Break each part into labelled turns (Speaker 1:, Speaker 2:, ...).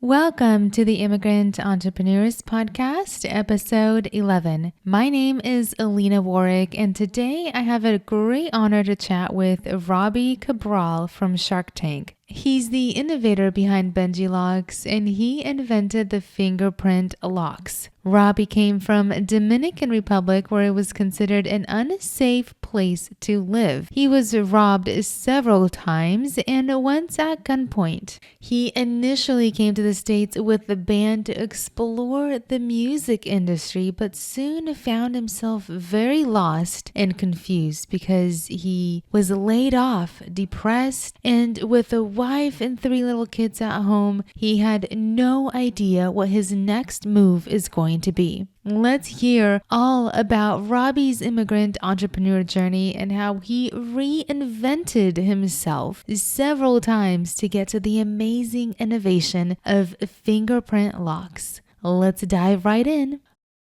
Speaker 1: Welcome to the Immigrant Entrepreneurs Podcast, episode 11. My name is Alina Warwick, and today I have a great honor to chat with Robbie Cabral from Shark Tank. He's the innovator behind Benji Locks, and he invented the fingerprint locks. Robbie came from Dominican Republic, where it was considered an unsafe place to live. He was robbed several times and once at gunpoint. He initially came to the States with the band to explore the music industry, but soon found himself very lost and confused because he was laid off, depressed, and with a wife and 3 little kids at home, he had no idea what his next move is going to be. Let's hear all about Robbie's immigrant entrepreneur journey and how he reinvented himself several times to get to the amazing innovation of fingerprint locks. Let's dive right in.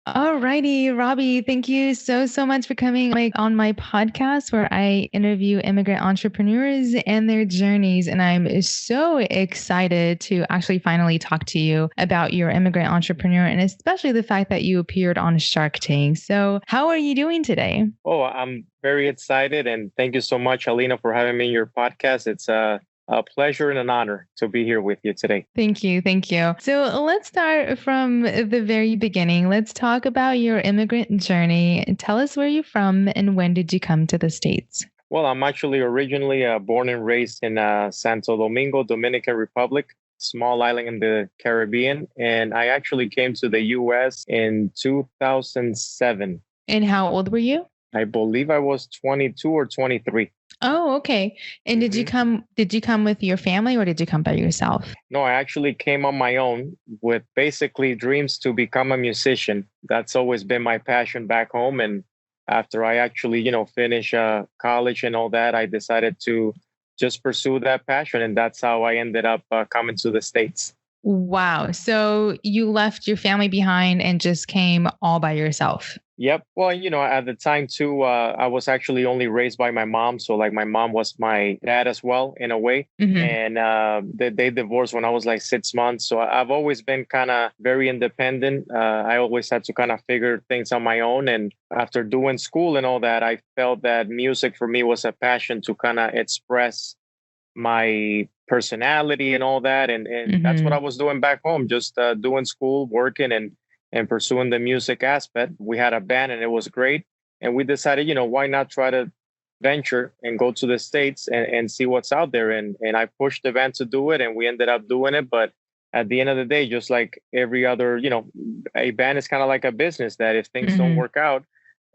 Speaker 1: Alrighty, Robbie, thank you so much for coming on my podcast where I interview immigrant entrepreneurs and their journeys. And I'm so excited to actually finally talk to you about your immigrant entrepreneur and especially the fact that you appeared on Shark Tank. So how are you doing today?
Speaker 2: Oh, I'm very excited. And thank you so much, Alina, for having me in your podcast. It's a pleasure and an honor to be here with you today.
Speaker 1: Thank you. Thank you. So let's start from the very beginning. Let's talk about your immigrant journey. Tell us where you're from and when did you come to the States?
Speaker 2: Well, I'm actually originally born and raised in Santo Domingo, Dominican Republic, small island in the Caribbean. And I actually came to the U.S. in 2007.
Speaker 1: And how old were you?
Speaker 2: I believe I was 22 or 23.
Speaker 1: Oh, okay. And did you come with your family or did you come by yourself?
Speaker 2: No, I actually came on my own with basically dreams to become a musician. That's always been my passion back home. And after I actually, finish college and all that, I decided to just pursue that passion. And that's how I ended up coming to the States.
Speaker 1: Wow. So you left your family behind and just came all by yourself.
Speaker 2: Yep. Well, at the time too, I was actually only raised by my mom. So like my mom was my dad as well in a way.
Speaker 1: Mm-hmm.
Speaker 2: And they divorced when I was like 6 months. So I've always been kind of very independent. I always had to kind of figure things on my own. And after doing school and all that, I felt that music for me was a passion to kind of express my personality and all that. And that's what I was doing back home, just doing school, working and pursuing the music aspect. We had a band and it was great. And we decided, why not try to venture and go to the States and see what's out there. And I pushed the band to do it and we ended up doing it. But at the end of the day, just like every other, a band is kind of like a business that if things don't work out,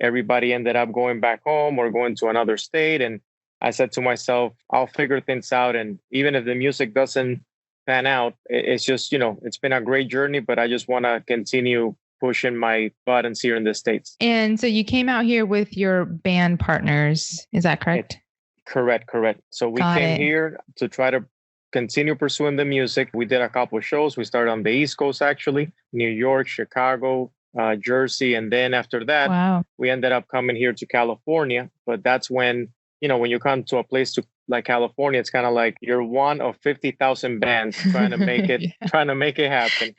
Speaker 2: everybody ended up going back home or going to another state. And I said to myself, I'll figure things out. And even if the music doesn't pan out, it's just, it's been a great journey, but I just want to continue pushing my buttons here in the States.
Speaker 1: And so you came out here with your band partners. Is that correct?
Speaker 2: Correct. So we came here to try to continue pursuing the music. We did a couple of shows. We started on the East Coast, actually, New York, Chicago, Jersey. And then after that, we ended up coming here to California. But that's when, when you come to a place like California, it's kind of like you're one of 50,000 bands trying to make it, trying to make it happen.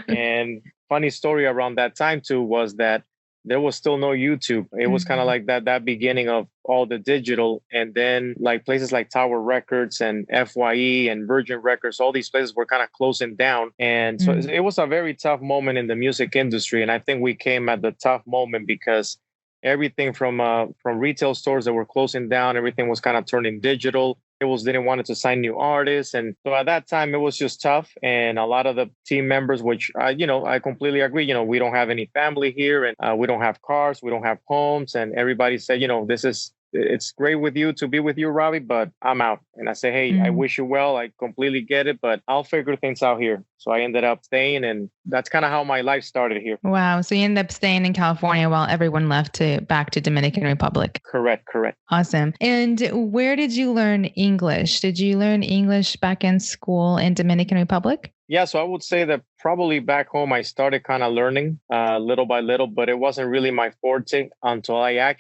Speaker 2: And funny story around that time too was that there was still no YouTube. It was kind of like that beginning of all the digital. And then like places like Tower Records and FYE and Virgin Records, all these places were kind of closing down. And so it was a very tough moment in the music industry. And I think we came at the tough moment because everything from retail stores that were closing down, everything was kind of turning digital. Labels didn't want to sign new artists. And so at that time, it was just tough. And a lot of the team members, which, I completely agree, we don't have any family here and we don't have cars, we don't have homes. And everybody said, it's great to be with you, Robbie, but I'm out. And I say, hey, I wish you well. I completely get it, but I'll figure things out here. So I ended up staying, and that's kind of how my life started here.
Speaker 1: Wow. So you ended up staying in California while everyone left back to Dominican Republic.
Speaker 2: Correct.
Speaker 1: Awesome. And where did you learn English? Did you learn English back in school in Dominican Republic?
Speaker 2: Yeah, so I would say that probably back home, I started kind of learning little by little, but it wasn't really my forte until I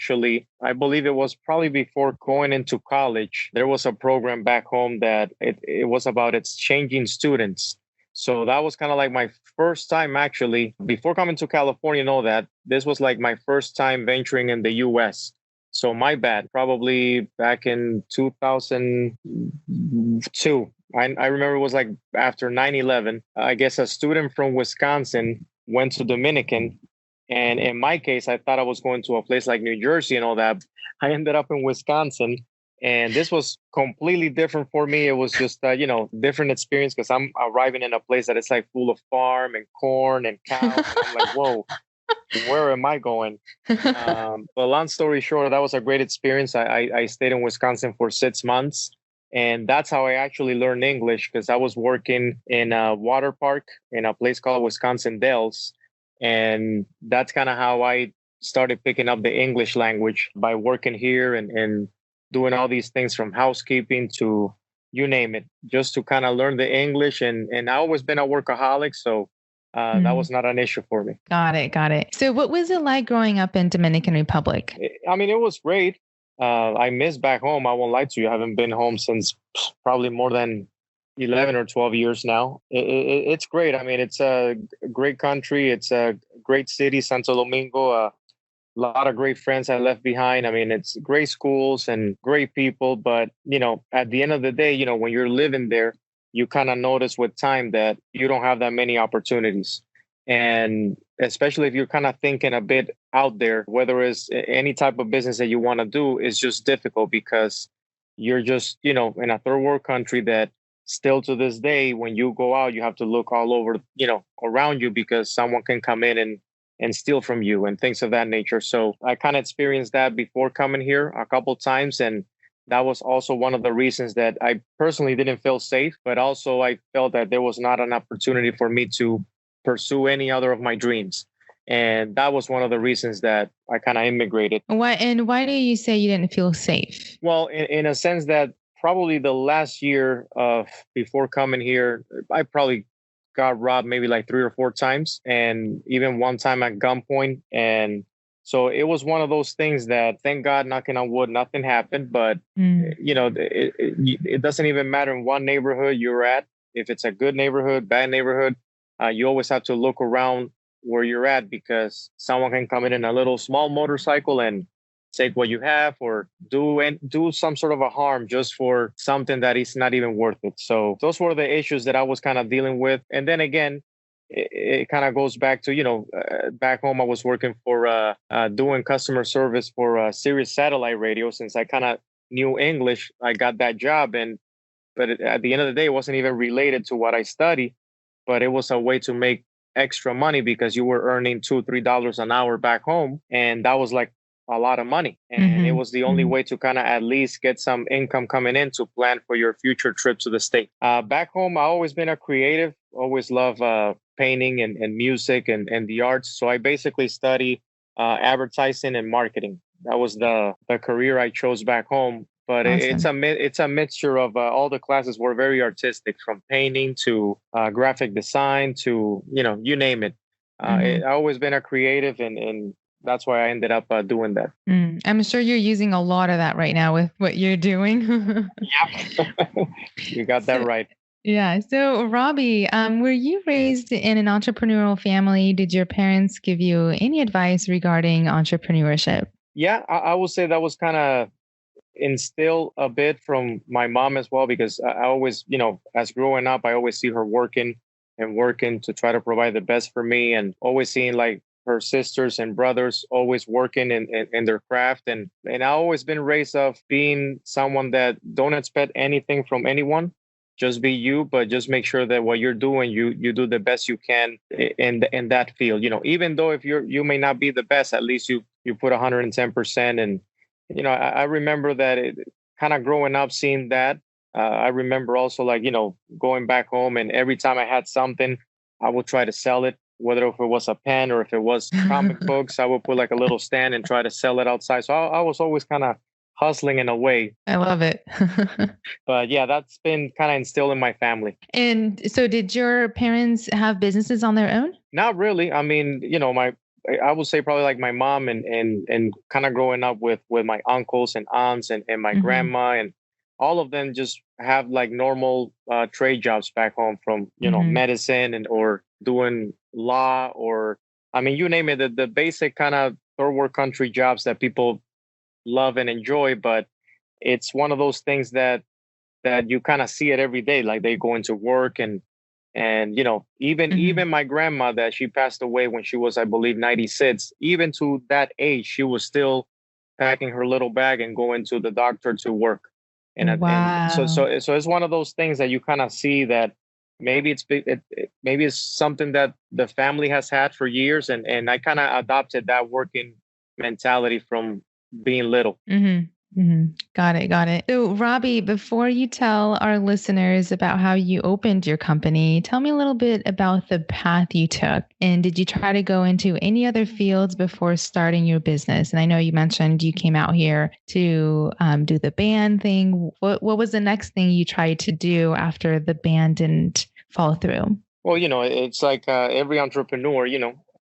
Speaker 2: believe it was probably before going into college. There was a program back home that it was about exchanging students. So that was kind of like my first time actually. Before coming to California, know that this was like my first time venturing in the US. So my bad. Probably back in 2002. I remember it was like after 9/11. I guess a student from Wisconsin went to Dominican. And in my case, I thought I was going to a place like New Jersey and all that. I ended up in Wisconsin, and this was completely different for me. It was just different experience because I'm arriving in a place that is like full of farm and corn and cows. And I'm like, whoa, where am I going? But long story short, that was a great experience. I stayed in Wisconsin for 6 months. And that's how I actually learned English, because I was working in a water park in a place called Wisconsin Dells. And that's kind of how I started picking up the English language by working here and doing all these things from housekeeping to you name it, just to kind of learn the English. And I always been a workaholic. So that was not an issue for me.
Speaker 1: Got it. Got it. So what was it like growing up in Dominican Republic?
Speaker 2: I mean, it was great. I miss back home. I won't lie to you. I haven't been home since probably more than 11 or 12 years now. It's great. I mean, it's a great country. It's a great city, Santo Domingo. A lot of great friends I left behind. I mean, it's great schools and great people. But, at the end of the day, when you're living there, you kind of notice with time that you don't have that many opportunities. And especially if you're kind of thinking a bit out there, whether it's any type of business that you want to do, is just difficult because you're just, in a third world country that still to this day, when you go out, you have to look all over, around you because someone can come in and steal from you and things of that nature. So I kind of experienced that before coming here a couple times. And that was also one of the reasons that I personally didn't feel safe, but also I felt that there was not an opportunity for me to pursue any other of my dreams. And that was one of the reasons that I kind of immigrated.
Speaker 1: Why do you say you didn't feel safe?
Speaker 2: Well, in a sense that probably the last year of before coming here, I probably got robbed maybe like 3 or 4 times, and even one time at gunpoint. And so it was one of those things that, thank God, knocking on wood, nothing happened. But, it doesn't even matter in what neighborhood you're at. If it's a good neighborhood, bad neighborhood, you always have to look around where you're at, because someone can come in a little small motorcycle and take what you have, or do some sort of a harm just for something that is not even worth it. So those were the issues that I was kind of dealing with. And then again, it kind of goes back to, back home, I was working for doing customer service for Sirius satellite radio. Since I kind of knew English, I got that job. But at the end of the day, it wasn't even related to what I studied, but it was a way to make extra money because you were earning $2-3 an hour back home. And that was like a lot of money. And it was the only way to kind of at least get some income coming in to plan for your future trip to the state. Back home, I've always been a creative, always love painting and music and the arts. So I basically study advertising and marketing. That was the career I chose back home. But awesome. It's a mixture of all the classes were very artistic, from painting to graphic design to, you name it. I've always been a creative, and that's why I ended up doing that.
Speaker 1: I'm sure you're using a lot of that right now with what you're doing.
Speaker 2: Yep. You got that right.
Speaker 1: Yeah. So, Robbie, were you raised in an entrepreneurial family? Did your parents give you any advice regarding entrepreneurship?
Speaker 2: Yeah, I would say that was kind of instilled a bit from my mom as well, because I always, as growing up, I always see her working to try to provide the best for me, and always seeing like her sisters and brothers always working in their craft. And I always been raised of being someone that don't expect anything from anyone. Just be you, but just make sure that what you're doing, you do the best you can in that field. Even though if you may not be the best, at least you put 110%. And I remember that it kind of growing up seeing that. I remember also like going back home, and every time I had something, I would try to sell it. Whether if it was a pen or if it was comic books, I would put like a little stand and try to sell it outside. So I was always kind of hustling in a way.
Speaker 1: I love it.
Speaker 2: But yeah, that's been kind of instilled in my family.
Speaker 1: And so did your parents have businesses on their own?
Speaker 2: Not really. I mean, I would say probably like my mom and kind of growing up with my uncles and aunts and my grandma and all of them just have like normal trade jobs back home, from medicine and or doing law, or I mean, you name it, the basic kind of third world country jobs that people love and enjoy. But it's one of those things that you kind of see it every day, like they go into work, and even my grandma, that she passed away when she was, I believe, 96. Even to that age, she was still packing her little bag and going to the doctor to work. And it's one of those things that you kind of see that maybe maybe it's something that the family has had for years, and I kind of adopted that working mentality from being little.
Speaker 1: Got it. So, Robbie, before you tell our listeners about how you opened your company, tell me a little bit about the path you took. And did you try to go into any other fields before starting your business? And I know you mentioned you came out here to do the band thing. What was the next thing you tried to do after the band didn't fall through?
Speaker 2: Well, it's like every entrepreneur,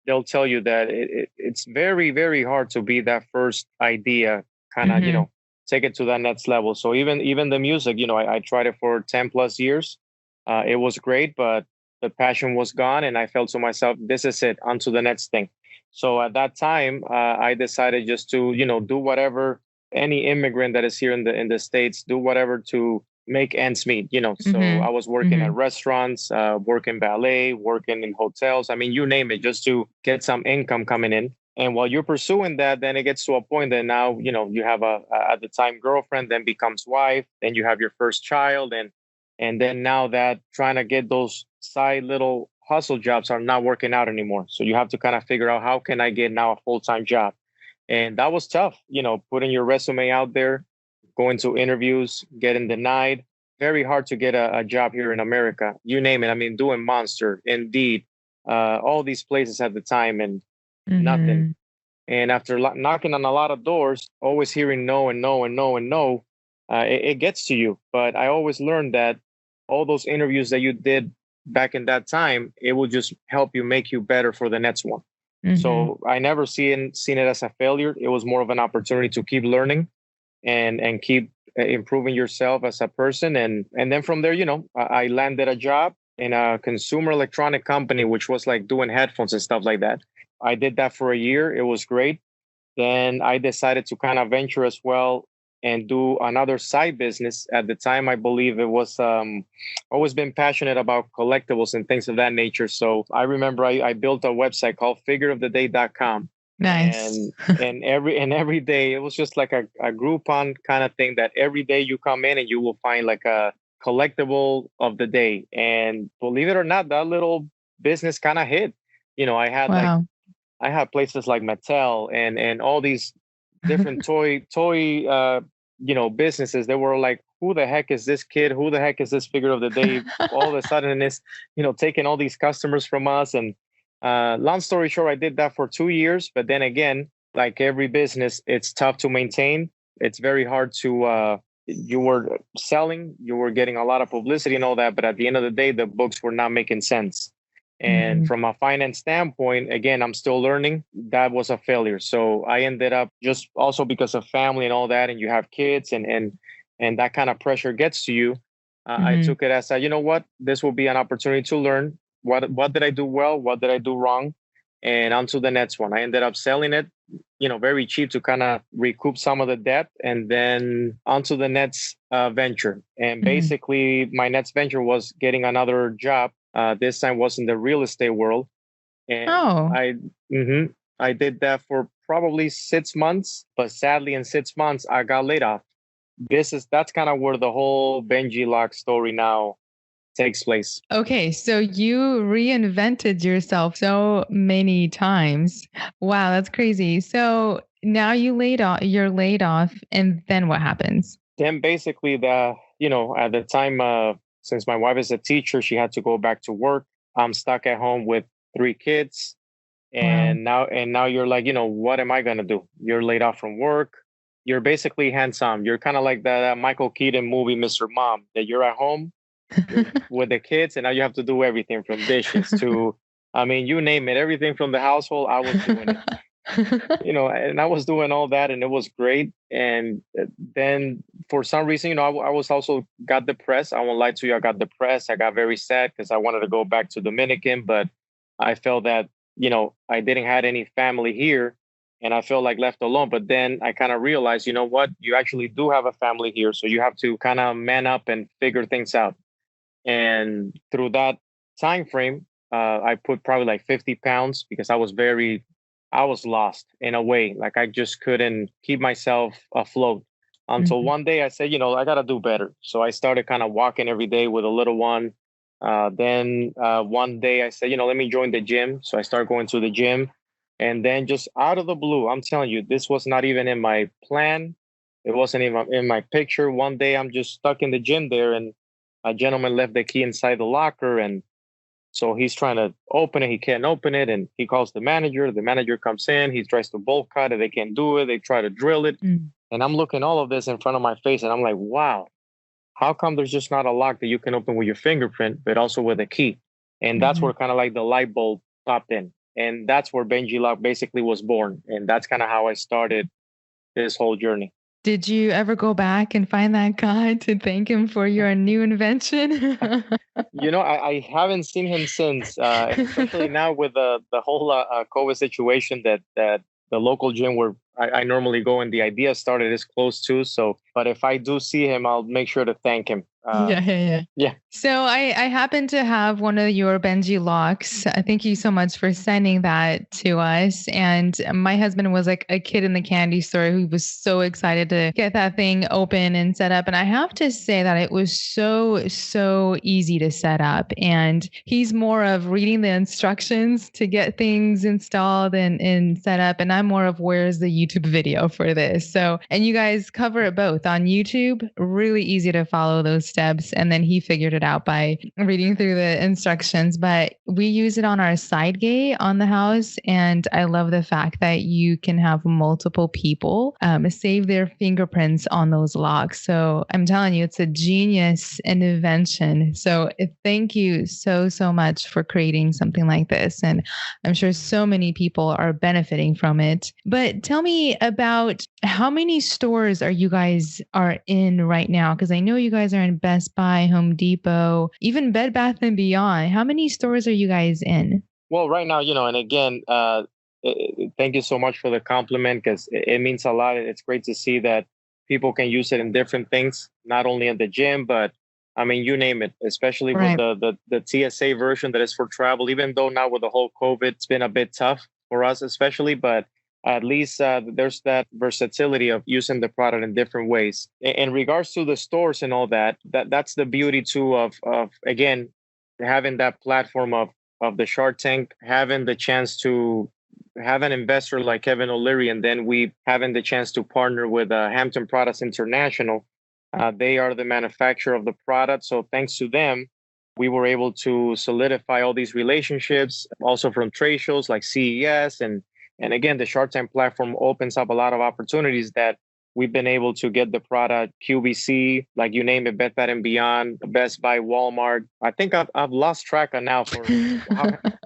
Speaker 2: they'll tell you that it's very, very hard to be that first idea kind of, take it to that next level. So even the music, I tried it for 10 plus years. It was great, but the passion was gone. And I felt to myself, this is it, on to the next thing. So at that time, I decided just to, do whatever any immigrant that is here in the States, do whatever to make ends meet, So I was working at restaurants, working ballet, working in hotels. I mean, you name it, just to get some income coming in. And while you're pursuing that, then it gets to a point that now, you have a at the time girlfriend, then becomes wife, then you have your first child. And then now that trying to get those side little hustle jobs are not working out anymore. So you have to kind of figure out, how can I get now a full-time job? And that was tough, putting your resume out there, going to interviews, getting denied. Very hard to get a job here in America. You name it. I mean, doing Monster, Indeed, all these places at the time, and nothing. And after knocking on a lot of doors, always hearing no and no and no and no, it gets to you. But I always learned that all those interviews that you did back in that time, it will just help you, make you better for the next one. So I never seen it as a failure. It was more of an opportunity to keep learning and keep improving yourself as a person. And then from there, I landed a job in a consumer electronic company, which was like doing headphones and stuff like that. I did that for a year. It was great. Then I decided to kind of venture as well and do another side business. At the time, I believe it was always been passionate about collectibles and things of that nature. So I remember I built a website called figureoftheday.com.
Speaker 1: Nice.
Speaker 2: And every day it was just like a Groupon kind of thing, that every day you come in and you will find like a collectible of the day. And believe it or not, that little business kind of hit. I had places like Mattel and all these different toy businesses. They were like, who the heck is this kid? Who the heck is this figure of the day? All of a sudden it's, taking all these customers from us. And long story short, I did that for 2 years. But then again, like every business, it's tough to maintain. It's very hard to, you were selling, you were getting a lot of publicity and all that. But at the end of the day, the books were not making sense. And from a finance standpoint, again, I'm still learning. That was a failure. So I ended up, just also because of family and all that, and you have kids and that kind of pressure gets to you. I took it as you know what, this will be an opportunity to learn. What did I do well? What did I do wrong? And on to the next one. I ended up selling it, very cheap to kind of recoup some of the debt, and then on to the next venture. And basically, my next venture was getting another job. This time was in the real estate world. And I did that for probably 6 months, but sadly in 6 months, I got laid off. That's kind of where the whole Benji Lock story now takes place.
Speaker 1: Okay, so you reinvented yourself so many times. Wow, that's crazy. So now you're laid off, and then what happens?
Speaker 2: Then basically at the time, since my wife is a teacher, she had to go back to work. I'm stuck at home with 3 kids. And now you're like, what am I going to do? You're laid off from work. You're basically hands-on. You're kind of like that Michael Keaton movie, Mr. Mom, that you're at home with the kids, and now you have to do everything from dishes to, I mean, you name it, everything from the household, I was doing it. And I was doing all that and it was great. And then for some reason, I was also got depressed. I won't lie to you. I got depressed. I got very sad because I wanted to go back to Dominican, but I felt that, I didn't have any family here and I felt like left alone. But then I kind of realized, you know what, you actually do have a family here. So you have to kind of man up and figure things out. And through that time frame, I put probably like 50 pounds because I was lost in a way. Like I just couldn't keep myself afloat until one day I said, I got to do better. So I started kind of walking every day with a little one. Then one day I said, let me join the gym. So I started going to the gym. And then just out of the blue, I'm telling you, this was not even in my plan. It wasn't even in my picture. One day I'm just stuck in the gym there and a gentleman left the key inside the locker. And so he's trying to open it. He can't open it. And he calls the manager. The manager comes in. He tries to bolt cut it. They can't do it. They try to drill it. And I'm looking all of this in front of my face. And I'm like, wow, how come there's just not a lock that you can open with your fingerprint, but also with a key? And that's where kind of like the light bulb popped in. And that's where Benji Lock basically was born. And that's kind of how I started this whole journey.
Speaker 1: Did you ever go back and find that guy to thank him for your new invention?
Speaker 2: I haven't seen him since, especially now with the whole COVID situation that the local gym where I normally go and the idea started is close to. So, but if I do see him, I'll make sure to thank him.
Speaker 1: Yeah. So I happen to have one of your Benji locks. Thank you so much for sending that to us. And my husband was like a kid in the candy store who was so excited to get that thing open and set up. And I have to say that it was so easy to set up. And he's more of reading the instructions to get things installed and set up. And I'm more of where's the YouTube video for this. So, and you guys cover it both on YouTube. Really easy to follow those steps. And then he figured it out by reading through the instructions. But we use it on our side gate on the house. And I love the fact that you can have multiple people save their fingerprints on those locks. So I'm telling you, it's a genius invention. So thank you so much for creating something like this. And I'm sure so many people are benefiting from it. But tell me about how many stores are you guys are in right now? Because I know you guys are in Best Buy, Home Depot, even Bed Bath & Beyond. How many stores are you guys in?
Speaker 2: Well, right now, and again, thank you so much for the compliment because it means a lot. It's great to see that people can use it in different things, not only in the gym, but I mean, you name it, especially with the TSA version that is for travel, even though now with the whole COVID, it's been a bit tough for us, especially, but at least there's that versatility of using the product in different ways. In regards to the stores and all that's the beauty too of again, having that platform of the Shark Tank, having the chance to have an investor like Kevin O'Leary, and then we having the chance to partner with Hampton Products International. They are the manufacturer of the product. So thanks to them, we were able to solidify all these relationships, also from trade shows like CES. And again, the Shark Tank platform opens up a lot of opportunities that we've been able to get the product, QVC, like you name it, Bed Bath & Beyond, Best Buy, Walmart. I think I've lost track of now for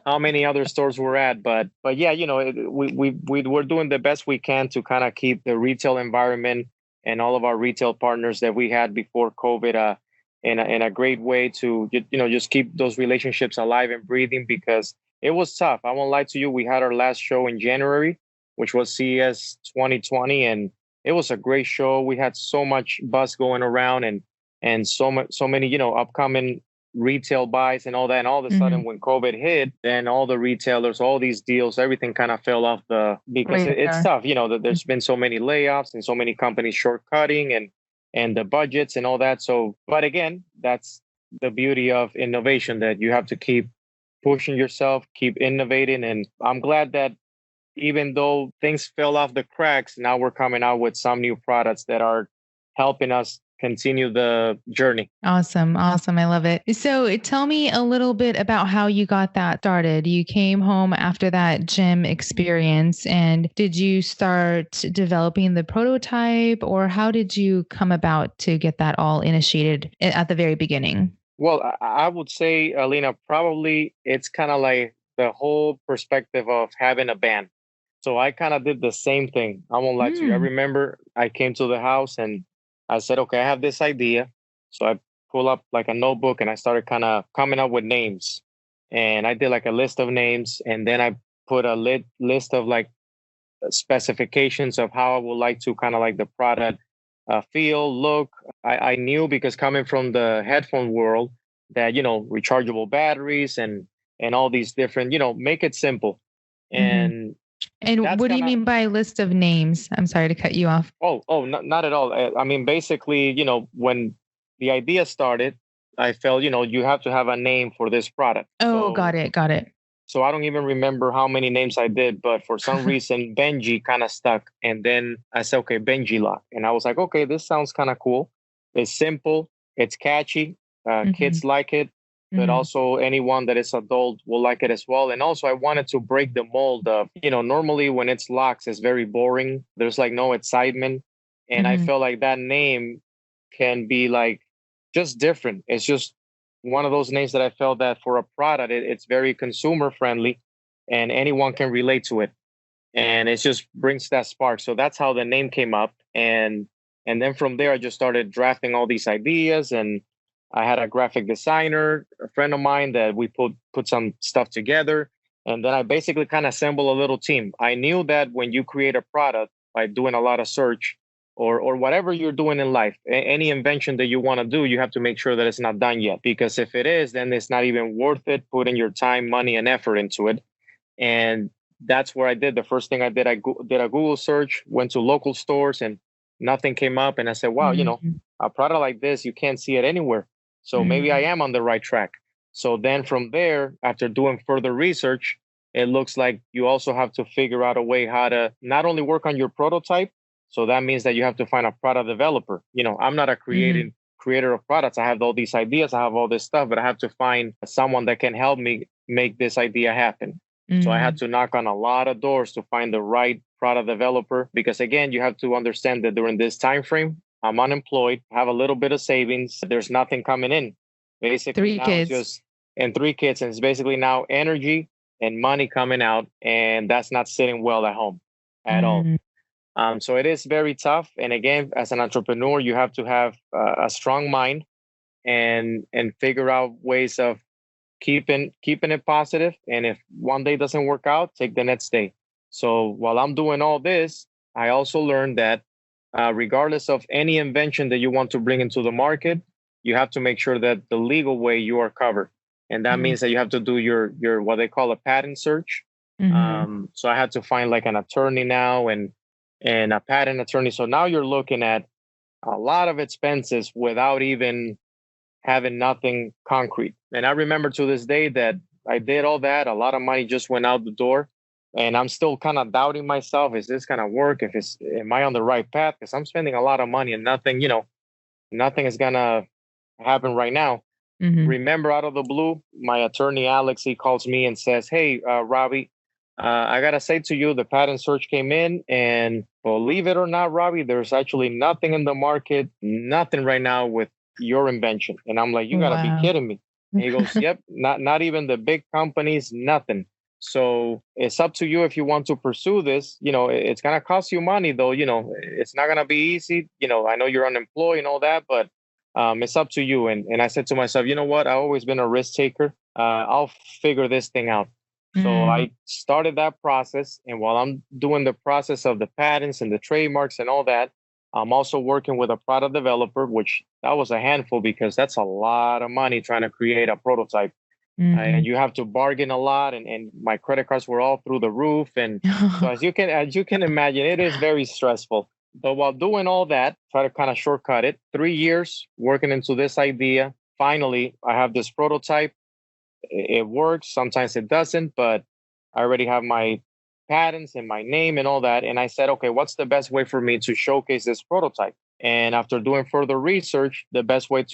Speaker 2: how many other stores we're at. But yeah, we're doing the best we can to kind of keep the retail environment and all of our retail partners that we had before COVID in a great way to, just keep those relationships alive and breathing because it was tough. I won't lie to you. We had our last show in January, which was CES 2020, and it was a great show. We had so much buzz going around and so many, upcoming retail buys and all that. And all of a sudden, when COVID hit, then all the retailers, all these deals, everything kind of fell off because it's tough. There's been so many layoffs and so many companies shortcutting and the budgets and all that. So, but again, that's the beauty of innovation, that you have to keep pushing yourself, keep innovating. And I'm glad that even though things fell off the cracks, now we're coming out with some new products that are helping us continue the journey.
Speaker 1: Awesome. I love it. So tell me a little bit about how you got that started. You came home after that gym experience, and did you start developing the prototype, or how did you come about to get that all initiated at the very beginning?
Speaker 2: Well, I would say, Alina, probably it's kind of like the whole perspective of having a band. So I kind of did the same thing. I won't lie to you. I
Speaker 1: Mm.
Speaker 2: remember I came to the house and I said, okay, I have this idea. So I pull up like a notebook and I started kind of coming up with names. And I did like a list of names. And then I put a list of like specifications of how I would like to kind of like the product feel, look. I knew because coming from the headphone world that, rechargeable batteries and all these different, make it simple.
Speaker 1: Mhm.
Speaker 2: And
Speaker 1: And
Speaker 2: that's
Speaker 1: what do
Speaker 2: kind
Speaker 1: you
Speaker 2: of
Speaker 1: mean by list of names? I'm sorry to cut you off.
Speaker 2: not at all. I mean, basically, when the idea started, I felt, you have to have a name for this product.
Speaker 1: Oh, got
Speaker 2: So
Speaker 1: it. Got it.
Speaker 2: so I don't even remember how many names I did, but for some reason Benji kind of stuck. And then I said, okay, Benji Lock. And I was like, okay, this sounds kind of cool. It's simple, it's catchy,
Speaker 1: Mhm.
Speaker 2: kids like it, but
Speaker 1: Mhm.
Speaker 2: also anyone that is adult will like it as well. And also I wanted to break the mold of, normally when it's locks, it's very boring. There's like no excitement. And I
Speaker 1: Mhm.
Speaker 2: felt like that name can be like just different. It's just one of those names that I felt that for a product, it's very consumer friendly and anyone can relate to it. And it just brings that spark. So that's how the name came up. And then from there I just started drafting all these ideas, and I had a graphic designer, a friend of mine, that we put some stuff together. And then I basically kind of assemble a little team. I knew that when you create a product by doing a lot of search, or whatever you're doing in life, any invention that you want to do, you have to make sure that it's not done yet. Because if it is, then it's not even worth it putting your time, money, and effort into it. And that's where I did. The first thing I did, did a Google search, went to local stores, and nothing came up. And I said, wow,
Speaker 1: Mhm.
Speaker 2: a product like this, you can't see it anywhere. So maybe I
Speaker 1: Mhm.
Speaker 2: am on the right track. So then from there, after doing further research, it looks like you also have to figure out a way how to not only work on your prototype. So that means that you have to find a product developer. I'm not a
Speaker 1: Mhm.
Speaker 2: creator of products. I have all these ideas, I have all this stuff, but I have to find someone that can help me make this idea happen. So I had
Speaker 1: Mhm.
Speaker 2: to knock on a lot of doors to find the right product developer, because again, you have to understand that during this time frame, I'm unemployed, have a little bit of savings, there's nothing coming in. Basically
Speaker 1: Three
Speaker 2: now it's
Speaker 1: kids.
Speaker 2: just and three kids, and it's basically now energy and money coming out, and that's not sitting well at home at all.
Speaker 1: Mm.
Speaker 2: So it is very tough. And again, as an entrepreneur, you have to have a strong mind and figure out ways of keeping it positive. And if one day doesn't work out, take the next day. So while I'm doing all this, I also learned that regardless of any invention that you want to bring into the market, you have to make sure that the legal way you are covered. And that
Speaker 1: Mhm.
Speaker 2: means that you have to do your what they call a patent search.
Speaker 1: Mhm.
Speaker 2: So I had to find like an attorney now, and a patent attorney. So now you're looking at a lot of expenses without even having nothing concrete. And I remember to this day that I did all that. A lot of money just went out the door. And I'm still kind of doubting myself. Is this gonna work? Am I on the right path? Because I'm spending a lot of money and nothing is gonna happen right now.
Speaker 1: Mhm.
Speaker 2: Remember, out of the blue, my attorney Alex, he calls me and says, "Hey, Robbie, I gotta say to you, the patent search came in, and believe it or not, Robbie, there's actually nothing in the market, nothing right now with your invention." And I'm like, "You gotta be
Speaker 1: Wow.
Speaker 2: kidding me!" And he goes, "Yep, not even the big companies, nothing." So it's up to you if you want to pursue this. It's gonna cost you money, though. It's not gonna be easy. I know you're unemployed and all that, but it's up to you. And I said to myself, you know what? I've always been a risk taker. I'll figure this thing out. So
Speaker 1: Mm.
Speaker 2: I started that process. And while I'm doing the process of the patents and the trademarks and all that, I'm also working with a product developer, which that was a handful because that's a lot of money trying to create a prototype. And
Speaker 1: Mhm.
Speaker 2: you have to bargain a lot. And my credit cards were all through the roof. And so as you can imagine, it is very stressful. But while doing all that, try to kind of shortcut it. 3 years working into this idea. Finally, I have this prototype. It works. Sometimes it doesn't, but I already have my patents and my name and all that. And I said, okay, what's the best way for me to showcase this prototype? And after doing further research, the best way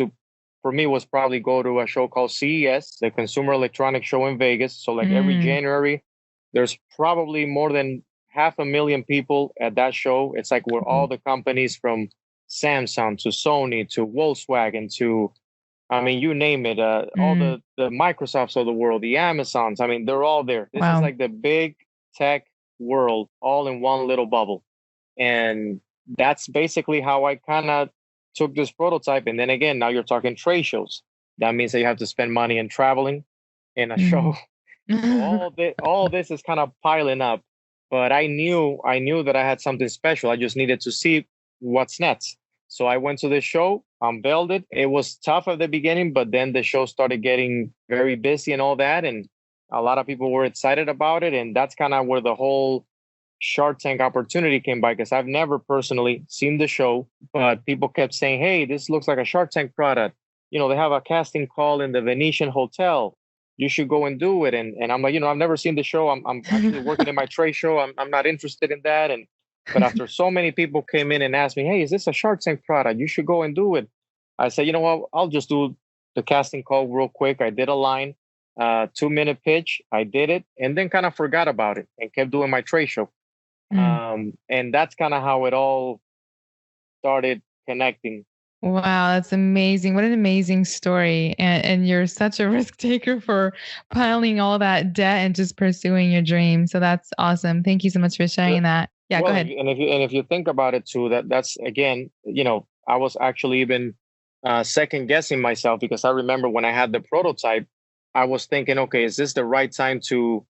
Speaker 2: for me was probably go to a show called CES, the Consumer Electronics Show in Vegas. So like every
Speaker 1: Mm.
Speaker 2: January, there's probably more than 500,000 people at that show. It's like where all
Speaker 1: Wow.
Speaker 2: the companies from Samsung to Sony to Volkswagen to, I mean, you name it, all
Speaker 1: Mm.
Speaker 2: the Microsofts of the world, the Amazons. I mean, they're all there. This is
Speaker 1: Wow.
Speaker 2: like the big tech world all in one little bubble. And that's basically how I kind of took this prototype. And then again, now you're talking trade shows. That means that you have to spend money in traveling in a show. So all this is kind of piling up. But I knew that I had something special. I just needed to see what's next. So I went to the show, unveiled it. It was tough at the beginning, but then the show started getting very busy and all that. And a lot of people were excited about it. And that's kind of where the whole Shark Tank opportunity came by, because I've never personally seen the show, but people kept saying, hey, this looks like a Shark Tank product. You know, they have a casting call in the Venetian Hotel. You should go and do it. And I'm like, I've never seen the show. I'm actually working in my trade show. I'm not interested in that. But after so many people came in and asked me, hey, is this a Shark Tank product? You should go and do it. I said, you know what? I'll just do the casting call real quick. I did a line, 2-minute pitch. I did it and then kind of forgot about it and kept doing my trade show. And that's kind of how it all started connecting.
Speaker 1: Wow, that's amazing. What an amazing story. And you're such a risk taker for piling all that debt and just pursuing your dream. So that's awesome. Thank you so much for sharing that. Yeah,
Speaker 2: well,
Speaker 1: go ahead.
Speaker 2: And if you think about it too, that's again, I was actually even second guessing myself, because I remember when I had the prototype, I was thinking, okay, is this the right time to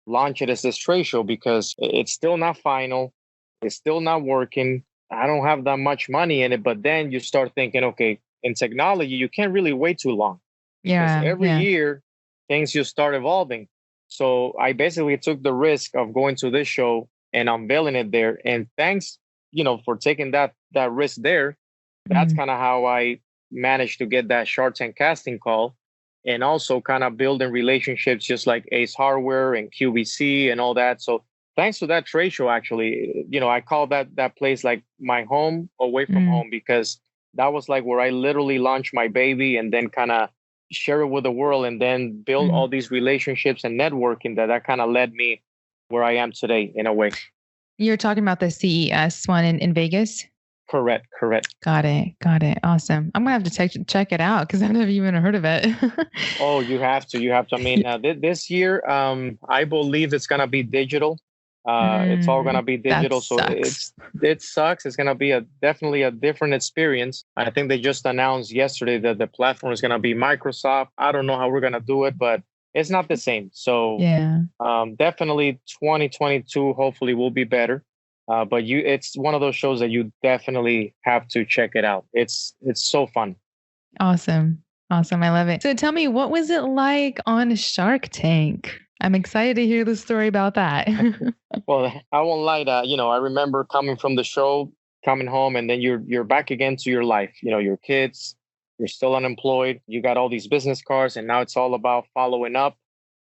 Speaker 2: launch it as this trade show? Because it's still not final. It's still not working. I don't have that much money in it. But then you start thinking, okay, in technology, you can't really wait too long.
Speaker 1: Yeah.
Speaker 2: Because every year, things just start evolving. So I basically took the risk of going to this show and unveiling it there. And thanks, for taking that risk there. That's kind of how I managed to get that Shark Tank casting call. And also kind of building relationships just like Ace Hardware and QVC and all that. So thanks to that trade show, actually, I call that place like my home away from home, because that was like where I literally launched my baby and then kind of share it with the world and then build all these relationships and networking that kind of led me where I am today in a way.
Speaker 1: You're talking about the CES one in Vegas?
Speaker 2: Correct.
Speaker 1: Got it. Awesome. I'm gonna have to check it out because I've never even heard of it.
Speaker 2: Oh, you have to. I mean, this year, I believe it's gonna be digital. It's all gonna be digital, so it sucks. It's gonna be definitely a different experience. I think they just announced yesterday that the platform is gonna be Microsoft. I don't know how we're gonna do it, but it's not the same. So definitely 2022 hopefully will be better. But it's one of those shows that you definitely have to check it out. It's so fun.
Speaker 1: Awesome. I love it. So tell me, what was it like on Shark Tank? I'm excited to hear the story about that.
Speaker 2: Well, I won't lie that, I remember coming from the show, coming home, and then you're back again to your life. Your kids, you're still unemployed. You got all these business cards, and now it's all about following up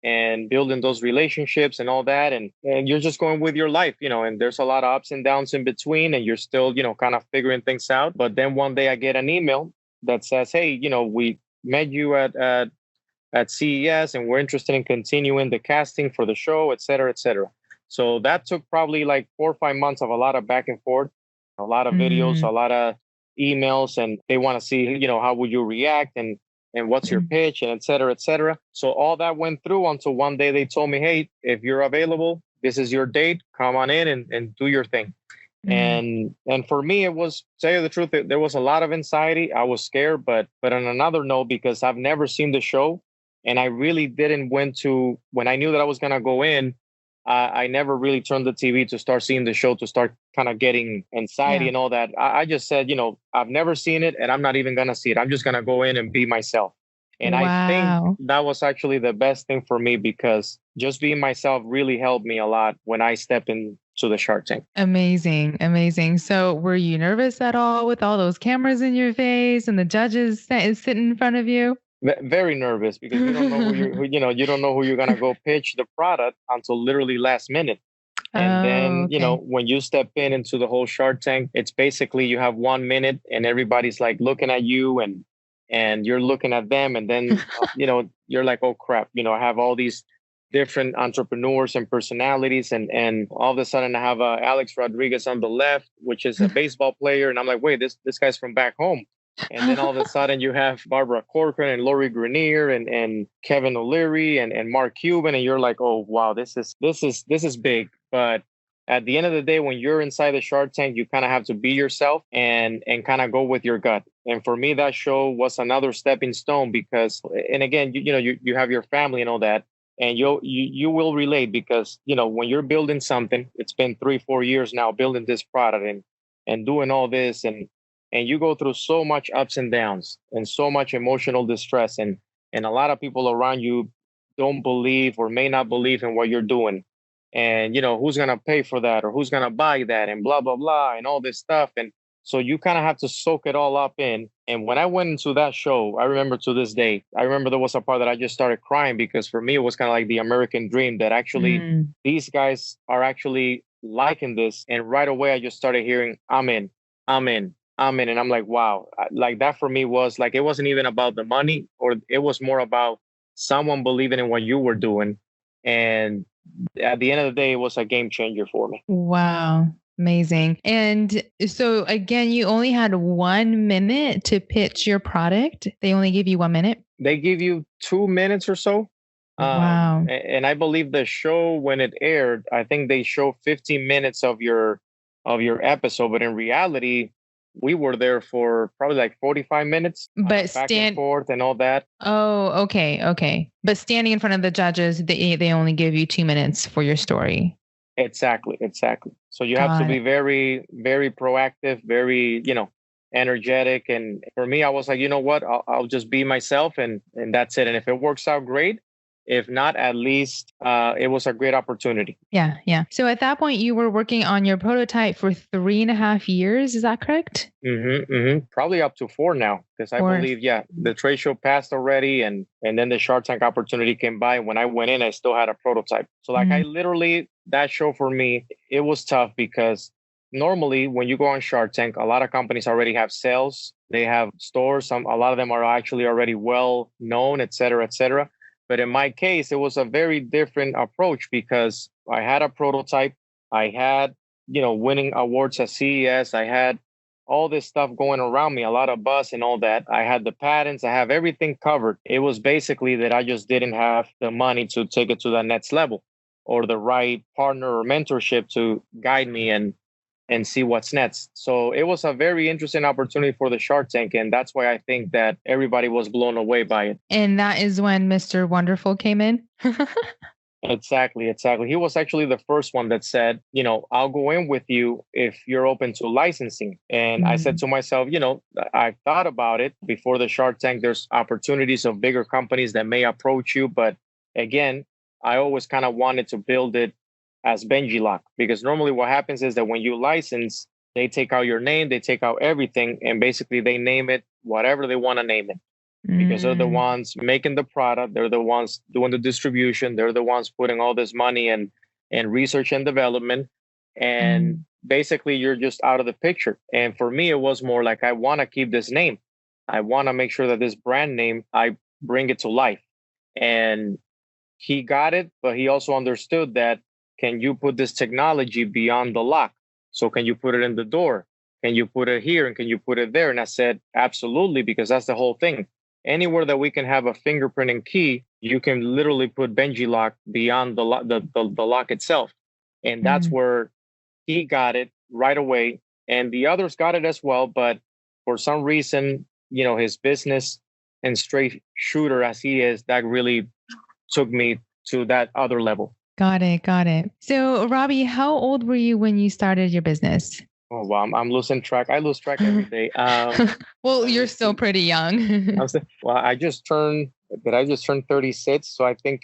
Speaker 2: and building those relationships and all that. And you're just going with your life, and there's a lot of ups and downs in between, and you're still, kind of figuring things out. But then one day I get an email that says, hey, we met you at CES and we're interested in continuing the casting for the show, et cetera, et cetera. So that took probably like 4 or 5 months of a lot of back and forth, a lot of videos, a lot of emails, and they want to see, how would you react and what's your pitch and et cetera, et cetera. So all that went through until one day they told me, hey, if you're available, this is your date, come on in and do your thing. And for me, it was, to tell you the truth, there was a lot of anxiety. I was scared, but on another note, because I've never seen the show and I really didn't when I knew that I was going to go in, I never really turned the TV to start seeing the show, to start kind of getting anxiety and all that. I just said, I've never seen it and I'm not even going to see it. I'm just going to go in and be myself. And I think that was actually the best thing for me, because just being myself really helped me a lot when I step into the Shark Tank.
Speaker 1: Amazing. So were you nervous at all with all those cameras in your face and the judges sitting in front of you?
Speaker 2: Very nervous, because you don't know you don't know who you're gonna go pitch the product until literally last minute. And then when you step into the whole Shark Tank, it's basically you have 1 minute and everybody's like looking at you and you're looking at them, and then you're like, oh crap, I have all these different entrepreneurs and personalities, and all of a sudden I have Alex Rodriguez on the left, which is a baseball player, and I'm like, wait, this guy's from back home. And then all of a sudden you have Barbara Corcoran and Lori Grenier and Kevin O'Leary and Mark Cuban, and you're like, oh wow, this is big. But at the end of the day, when you're inside the Shark Tank, you kind of have to be yourself and kind of go with your gut. And for me, that show was another stepping stone because, and again, you have your family and all that, and you will relate because when you're building something, it's been 3-4 years now building this product and doing all this and you go through so much ups and downs and so much emotional distress and a lot of people around you don't believe or may not believe in what you're doing and who's going to pay for that or who's going to buy that and blah blah blah and all this stuff and so you kind of have to soak it all up in. And when I went into that show, I remember to this day, I remember there was a part that I just started crying because for me it was kind of like the American dream that actually these guys are actually liking this. And right away I just started hearing I'm in, I'm in, I'm in. And I'm like, wow, like that for me was like, it wasn't even about the money or it was more about someone believing in what you were doing. And at the end of the day, it was a game changer for me.
Speaker 1: Wow. Amazing. And so again, you only had 1 minute to pitch your product. They only give you 1 minute?
Speaker 2: They give you 2 minutes or so.
Speaker 1: Wow.
Speaker 2: And I believe the show, when it aired, I think they show 15 minutes of your episode. But in reality, we were there for probably like 45 minutes.
Speaker 1: But
Speaker 2: back and forth and all that.
Speaker 1: Oh, okay. Okay. But standing in front of the judges, they only give you 2 minutes for your story.
Speaker 2: Exactly. So you have to be very, very proactive, very, energetic. And for me, I was like, you know what? I'll just be myself and that's it. And if it works out, great. If not, at least it was a great opportunity.
Speaker 1: Yeah. So at that point, you were working on your prototype for 3.5 years. Is that correct?
Speaker 2: Probably up to 4 now, because I believe, the trade show passed already, and then the Shark Tank opportunity came by. And when I went in, I still had a prototype. So I literally, that show for me, it was tough because normally when you go on Shark Tank, a lot of companies already have sales. They have stores. A lot of them are actually already well known, et cetera, et cetera. But in my case, it was a very different approach because I had a prototype. I had, winning awards at CES. I had all this stuff going around me, a lot of buzz and all that. I had the patents. I have everything covered. It was basically that I just didn't have the money to take it to the next level or the right partner or mentorship to guide me and see what's next. So it was a very interesting opportunity for the Shark Tank. And that's why I think that everybody was blown away by it.
Speaker 1: And that is when Mr. Wonderful came in?
Speaker 2: Exactly. He was actually the first one that said, I'll go in with you if you're open to licensing. And I said to myself, I thought about it before the Shark Tank. There's opportunities of bigger companies that may approach you. But again, I always kind of wanted to build it as Benji Lock, because normally what happens is that when you license, they take out your name, they take out everything, and basically they name it whatever they want to name it. Because they're the ones making the product, they're the ones doing the distribution, they're the ones putting all this money and research and development. And basically you're just out of the picture. And for me, it was more like, I want to keep this name. I want to make sure that this brand name, I bring it to life. And he got it, but he also understood that, can you put this technology beyond the lock? So can you put it in the door? Can you put it here? And can you put it there? And I said, absolutely, because that's the whole thing. Anywhere that we can have a fingerprinting key, you can literally put Benji Lock beyond the lock itself. And that's where he got it right away. And the others got it as well. But for some reason, his business and straight shooter as he is, that really took me to that other level.
Speaker 1: Got it. So, Robbie, how old were you when you started your business?
Speaker 2: Oh, well, I'm losing track. I lose track every day.
Speaker 1: Well, you're still pretty young.
Speaker 2: I just turned 36. So I think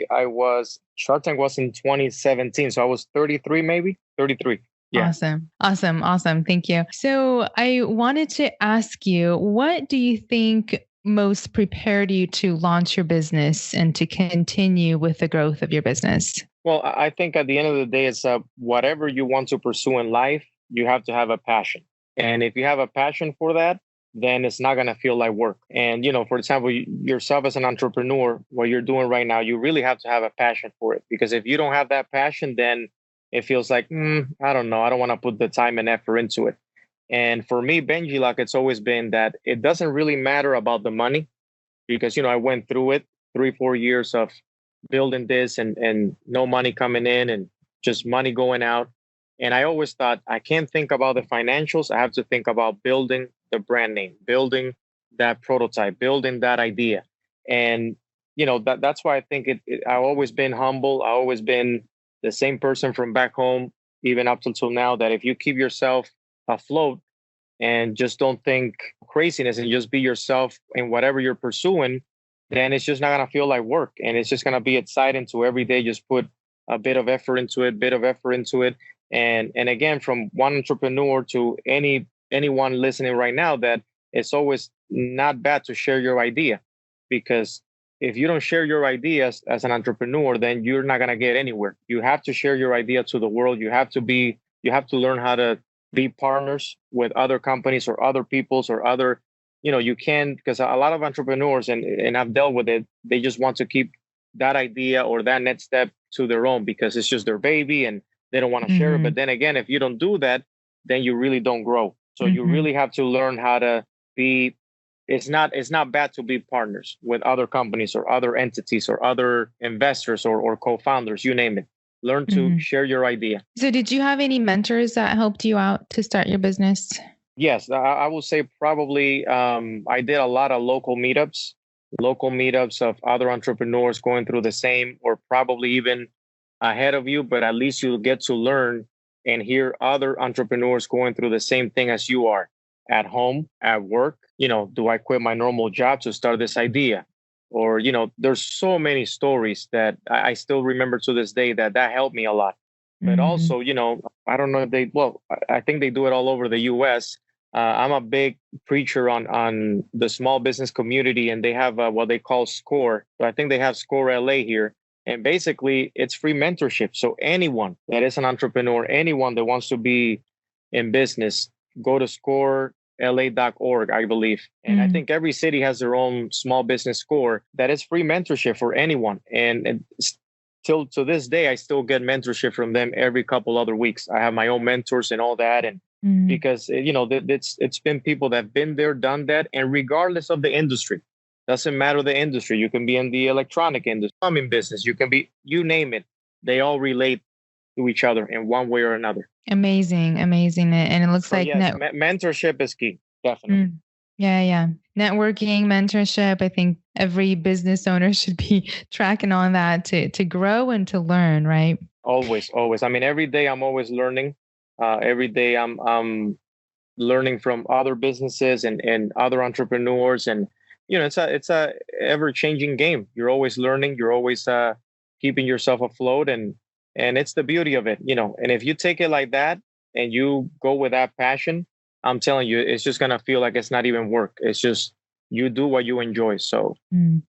Speaker 2: Shark Tank was in 2017. So I was 33, maybe 33. Yeah.
Speaker 1: Awesome. Thank you. So I wanted to ask you, what do you think most prepared you to launch your business and to continue with the growth of your business?
Speaker 2: Well, I think at the end of the day, it's whatever you want to pursue in life, you have to have a passion. And if you have a passion for that, then it's not going to feel like work. And, for example, yourself as an entrepreneur, what you're doing right now, you really have to have a passion for it. Because if you don't have that passion, then it feels like, I don't know, I don't want to put the time and effort into it. And for me, Benji Lock, it's always been that it doesn't really matter about the money because, I went through it 3, 4 years of building this and no money coming in and just money going out. And I always thought I can't think about the financials. I have to think about building the brand name, building that prototype, building that idea. And, that's why I think I've always been humble. I've always been the same person from back home, even up till now, that if you keep yourself afloat and just don't think craziness and just be yourself in whatever you're pursuing, then it's just not going to feel like work. And it's just going to be exciting to every day just put a bit of effort into it. And again, from one entrepreneur to anyone listening right now, that it's always not bad to share your idea, because if you don't share your ideas as an entrepreneur, then you're not going to get anywhere. You have to share your idea to the world. You have to learn how to be partners with other companies or other peoples or other, you can, because a lot of entrepreneurs, and I've dealt with it, they just want to keep that idea or that next step to their own because it's just their baby and they don't want to share it. But then again, if you don't do that, then you really don't grow. So you really have to learn how to be. It's not bad to be partners with other companies or other entities or other investors or co-founders, you name it. Learn to share your idea.
Speaker 1: So did you have any mentors that helped you out to start your business?
Speaker 2: Yes, I will say probably I did a lot of local meetups of other entrepreneurs going through the same or probably even ahead of you, but at least you'll get to learn and hear other entrepreneurs going through the same thing as you are at home, at work. Do I quit my normal job to start this idea? Or, there's so many stories that I still remember to this day that helped me a lot. But also, I don't know if I think they do it all over the US. I'm a big preacher on the small business community, and they have what they call SCORE. So I think they have SCORE LA here. And basically, it's free mentorship. So anyone that is an entrepreneur, anyone that wants to be in business, go to scorela.org, I believe. And I think every city has their own small business SCORE that is free mentorship for anyone. And till to this day, I still get mentorship from them every couple other weeks. I have my own mentors and all that. And because, it's been people that have been there, done that. And regardless of the industry, doesn't matter the industry. You can be in the electronic industry, plumbing business. You can be, you name it. They all relate to each other in one way or another.
Speaker 1: Amazing. And it looks like
Speaker 2: yes, mentorship is key. Definitely.
Speaker 1: Yeah. Networking, mentorship. I think every business owner should be tracking on that to grow and to learn, right?
Speaker 2: Always. I mean, every day I'm always learning. Every day I'm learning from other businesses and other entrepreneurs, and it's a ever changing game. You're always learning. You're always keeping yourself afloat, and it's the beauty of it, And if you take it like that and you go with that passion, I'm telling you, it's just gonna feel like it's not even work. It's just you do what you enjoy. So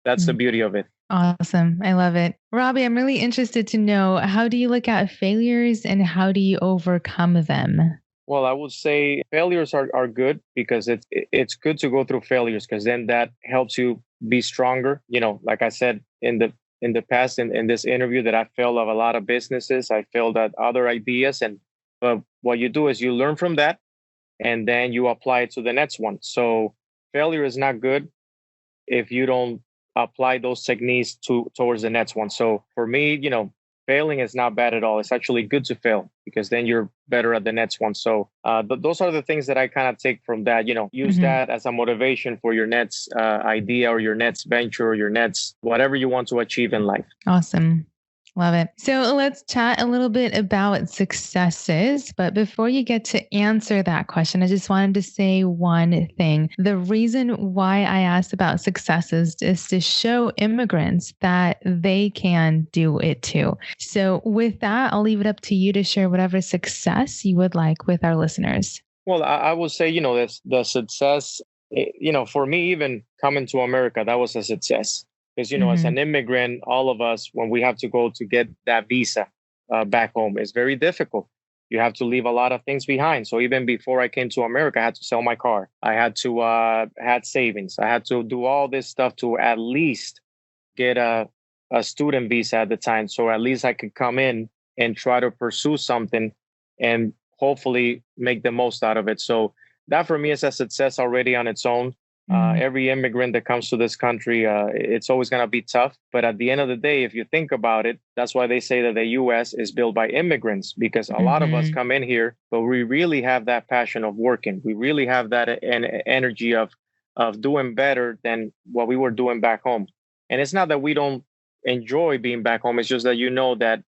Speaker 2: that's the beauty of it.
Speaker 1: Awesome. I love it. Robbie, I'm really interested to know, how do you look at failures and how do you overcome them?
Speaker 2: Well, I would say failures are good because it's good to go through failures because then that helps you be stronger. Like I said in the past in this interview, that I failed of a lot of businesses. I failed at other ideas. But what you do is you learn from that and then you apply it to the next one. So failure is not good if you don't apply those techniques towards the next one. So for me, failing is not bad at all. It's actually good to fail because then you're better at the next one. So those are the things that I kind of take from that, use that as a motivation for your next idea or your next venture or your next, whatever you want to achieve in life.
Speaker 1: Awesome. Love it. So let's chat a little bit about successes. But before you get to answer that question, I just wanted to say one thing. The reason why I asked about successes is to show immigrants that they can do it too. So with that, I'll leave it up to you to share whatever success you would like with our listeners.
Speaker 2: Well, I would say, the success, for me, even coming to America, that was a success. Because, as an immigrant, all of us, when we have to go to get that visa back home, it's very difficult. You have to leave a lot of things behind. So even before I came to America, I had to sell my car. I had to had savings. I had to do all this stuff to at least get a student visa at the time. So at least I could come in and try to pursue something. And hopefully make the most out of it. So that for me is a success already on its own. Every immigrant that comes to this country, it's always going to be tough. But at the end of the day, if you think about it, that's why they say that the U.S. is built by immigrants, because a lot of us come in here, but we really have that passion of working. We really have that energy of doing better than what we were doing back home. And it's not that we don't enjoy being back home. It's just that that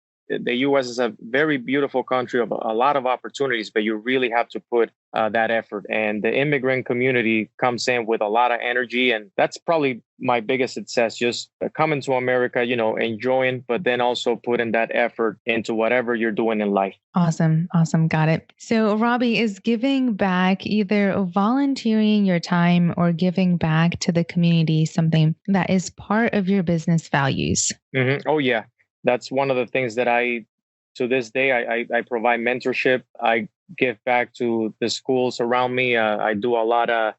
Speaker 2: the U.S. is a very beautiful country of a lot of opportunities, but you really have to put that effort. And the immigrant community comes in with a lot of energy, and that's probably my biggest success. Just coming to America, enjoying, but then also putting that effort into whatever you're doing in life.
Speaker 1: Awesome. Got it. So, Robbie, is giving back, either volunteering your time or giving back to the community, something that is part of your business values?
Speaker 2: Mm-hmm. Oh, yeah. That's one of the things that to this day, I provide mentorship. I give back to the schools around me. I do a lot of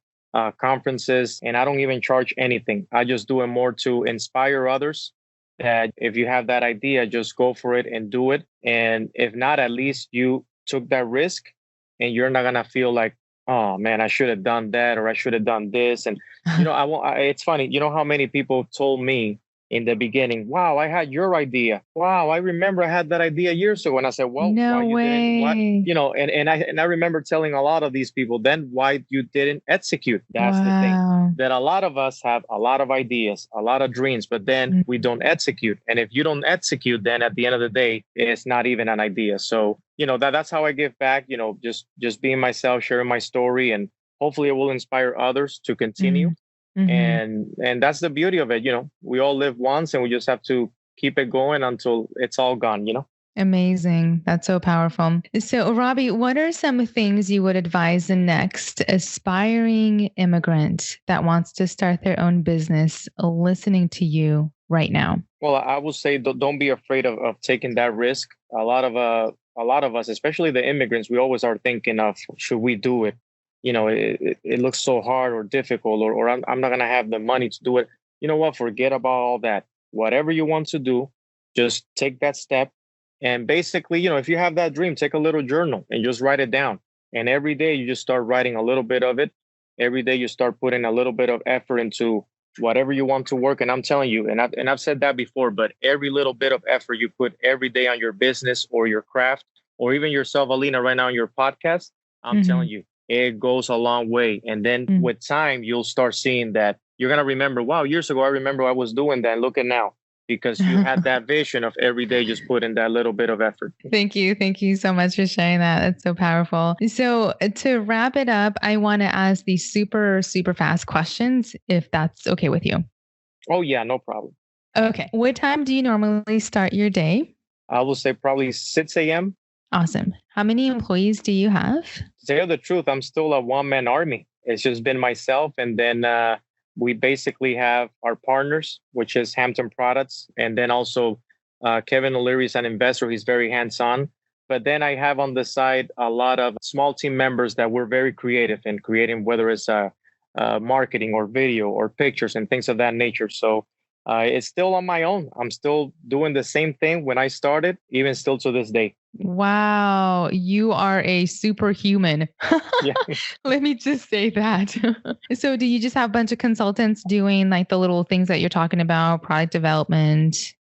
Speaker 2: conferences, and I don't even charge anything. I just do it more to inspire others that if you have that idea, just go for it and do it. And if not, at least you took that risk, and you're not going to feel like, oh man, I should have done that, or I should have done this. And, it's funny, how many people told me in the beginning, wow, I had your idea. Wow, I remember I had that idea years ago. And I said, well,
Speaker 1: no
Speaker 2: why you
Speaker 1: way.
Speaker 2: didn't? And I remember telling a lot of these people, then why you didn't execute? That's the thing. That a lot of us have a lot of ideas, a lot of dreams, but then we don't execute. And if you don't execute, then at the end of the day, it's not even an idea. So, that's how I give back, just being myself, sharing my story, and hopefully it will inspire others to continue. And that's the beauty of it. We all live once, and we just have to keep it going until it's all gone,
Speaker 1: Amazing. That's so powerful. So, Robbie, what are some things you would advise the next aspiring immigrant that wants to start their own business listening to you right now?
Speaker 2: Well, I will say don't be afraid of taking that risk. A lot of us, especially the immigrants, we always are thinking of, should we do it? It looks so hard or difficult, or I'm not going to have the money to do it. You know what? Forget about all that. Whatever you want to do, just take that step. And basically, if you have that dream, take a little journal and just write it down. And every day you just start writing a little bit of it. Every day you start putting a little bit of effort into whatever you want to work. And I'm telling you, and I've said that before, but every little bit of effort you put every day on your business or your craft, or even yourself, Alina, right now on your podcast, I'm telling you, it goes a long way. And then with time, you'll start seeing that you're going to remember, wow, years ago, I remember I was doing that. Look at now, because you had that vision of every day just put in that little bit of effort.
Speaker 1: Thank you. Thank you so much for sharing that. That's so powerful. So to wrap it up, I want to ask these super, super fast questions, if that's okay with you.
Speaker 2: Oh, yeah, no problem.
Speaker 1: Okay. What time do you normally start your day?
Speaker 2: I will say probably 6 a.m.
Speaker 1: Awesome. How many employees do you have?
Speaker 2: To tell you the truth, I'm still a one-man army. It's just been myself. And then we basically have our partners, which is Hampton Products. And then also Kevin O'Leary is an investor. He's very hands-on. But then I have on the side a lot of small team members that were very creative in creating, whether it's marketing or video or pictures and things of that nature. So it's still on my own. I'm still doing the same thing when I started, even still to this day.
Speaker 1: Wow, you are a superhuman.
Speaker 2: Yeah.
Speaker 1: Let me just say that. So do you just have a bunch of consultants doing like the little things that you're talking about, product development?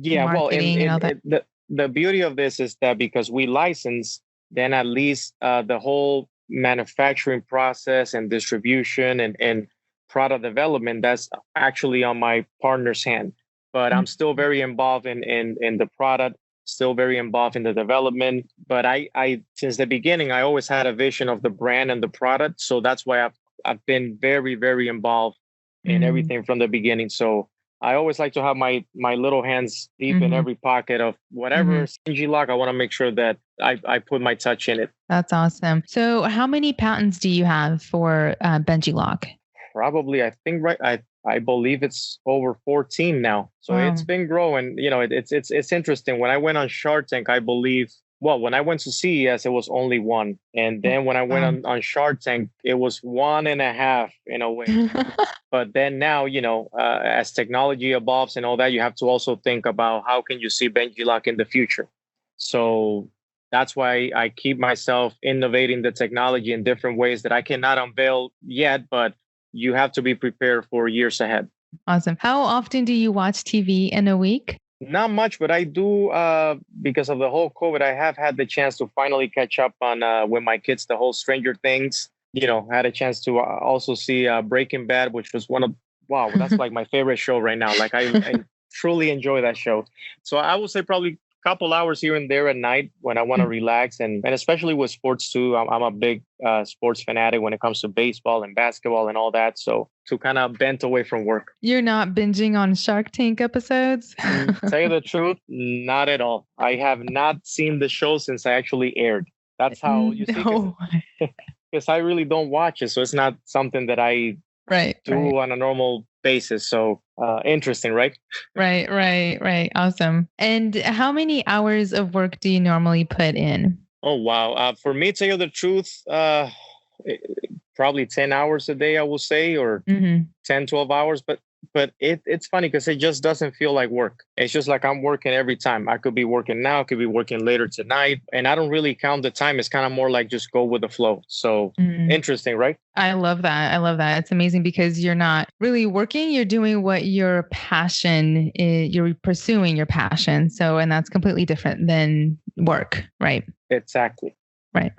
Speaker 2: Yeah, well, the beauty of this is that because we license, then at least the whole manufacturing process and distribution and product development, that's actually on my partner's hand. But I'm still very involved in the product, still very involved in the development. But I since the beginning, I always had a vision of the brand and the product. So that's why I've been very, very involved in everything from the beginning. So I always like to have my little hands deep in every pocket of whatever Benji Lock. I want to make sure that I put my touch in it.
Speaker 1: That's awesome. So how many patents do you have for Benji Lock?
Speaker 2: Probably, I think I believe it's over 14 now. So It's been growing. It's interesting. When I went on Shark Tank, I believe, when I went to CES, it was only one. And then when I went on Shark Tank, it was 1.5 in a way. But then now, as technology evolves and all that, you have to also think about how can you see Benji Lock in the future. So that's why I keep myself innovating the technology in different ways that I cannot unveil yet, but you have to be prepared for years ahead.
Speaker 1: Awesome. How often do you watch TV in a week?
Speaker 2: Not much, but I do, because of the whole COVID, I have had the chance to finally catch up on with my kids, the whole Stranger Things. Had a chance to also see Breaking Bad, which was wow, that's like my favorite show right now. Like I truly enjoy that show. So I would say probably couple hours here and there at night when I want to relax, and especially with sports too. I'm a big sports fanatic when it comes to baseball and basketball and all that. So to kind of bent away from work.
Speaker 1: You're not binging on Shark Tank episodes?
Speaker 2: Tell you the truth, not at all. I have not seen the show since I actually aired. That's how you see. Because I really don't watch it, so it's not something that I do on a normal basis. So interesting, right?
Speaker 1: Right. Awesome. And how many hours of work do you normally put in?
Speaker 2: Oh, wow. For me, to tell you the truth, probably 10 hours a day, I will say, or 10, 12 hours. But it's funny because it just doesn't feel like work. It's just like I'm working every time. I could be working now, could be working later tonight. And I don't really count the time. It's kind of more like just go with the flow. So interesting, right?
Speaker 1: I love that. It's amazing because you're not really working. You're doing what your passion is. You're pursuing your passion. So, and that's completely different than work, right?
Speaker 2: Exactly.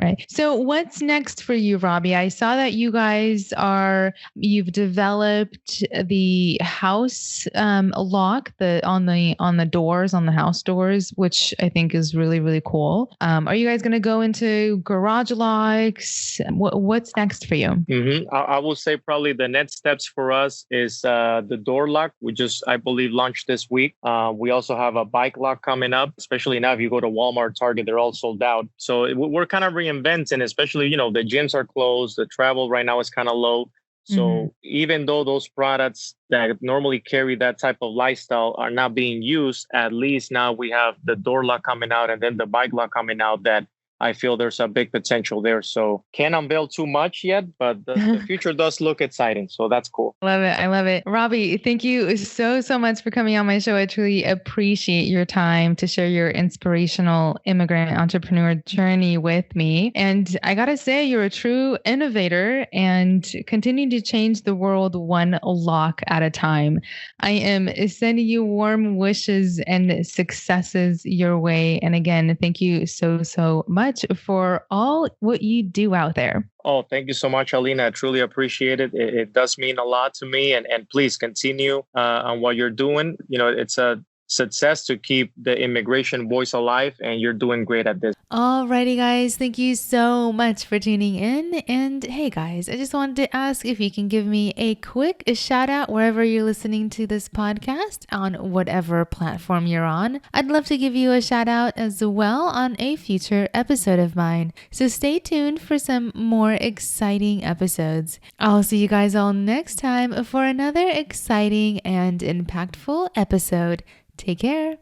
Speaker 1: Right. So what's next for you, Robbie? I saw that you've developed the house lock on the doors, on the house doors, which I think is really, really cool. Are you guys going to go into garage locks? What's next for you?
Speaker 2: I will say probably the next steps for us is the door lock. We just, I believe, launched this week. We also have a bike lock coming up, especially now if you go to Walmart, Target, they're all sold out. So we're kind of reinventing, especially, the gyms are closed. The travel right now is kind of low. So even though those products that normally carry that type of lifestyle are not being used, at least now we have the door lock coming out and then the bike lock coming out that I feel there's a big potential there. So can't unveil too much yet, but the future does look exciting. So that's cool.
Speaker 1: I love it. Robbie, thank you so much for coming on my show. I truly appreciate your time to share your inspirational immigrant entrepreneur journey with me. And I got to say, you're a true innovator and continue to change the world one lock at a time. I am sending you warm wishes and successes your way. And again, thank you so much for all what you do out there.
Speaker 2: Oh, thank you so much, Alina. I truly appreciate it. It does mean a lot to me. And please continue on what you're doing. It's a success to keep the immigration voice alive, and you're doing great at this.
Speaker 1: Alrighty, guys. Thank you so much for tuning in. And hey, guys, I just wanted to ask if you can give me a quick shout out wherever you're listening to this podcast on whatever platform you're on. I'd love to give you a shout out as well on a future episode of mine. So stay tuned for some more exciting episodes. I'll see you guys all next time for another exciting and impactful episode. Take care.